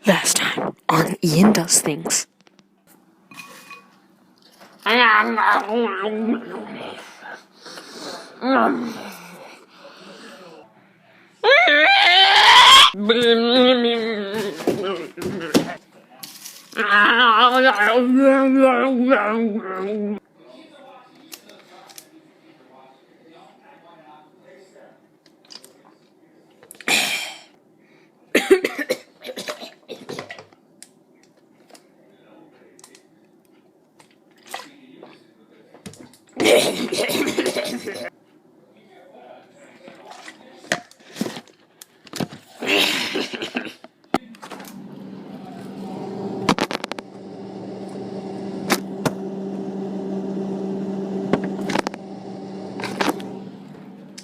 Last time on Ian Does Things.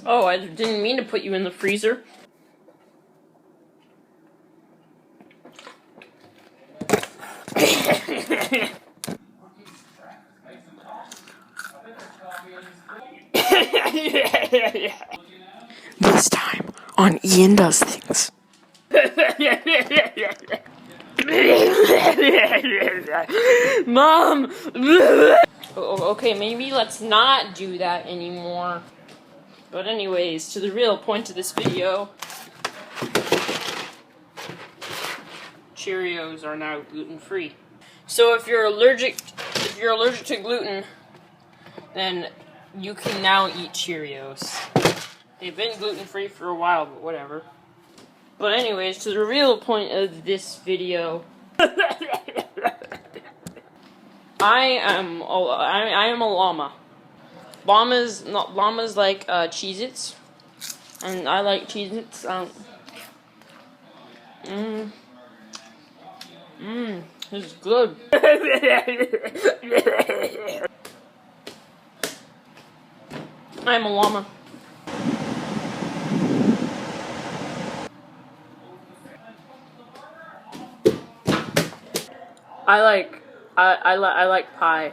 Oh, I didn't mean to put you in the freezer. This time on Ian Does Things. Mom! Okay, maybe let's not do that anymore. But anyways, to the real point of this video, Cheerios are now gluten-free. So if you're allergic to gluten, then you can now eat Cheerios. They've been gluten-free for a while, but whatever. But anyways, to the real point of this video, I am a llama. Llamas like Cheez-Its, and I like Cheez-Its. This is good. I'm a llama. I like pie.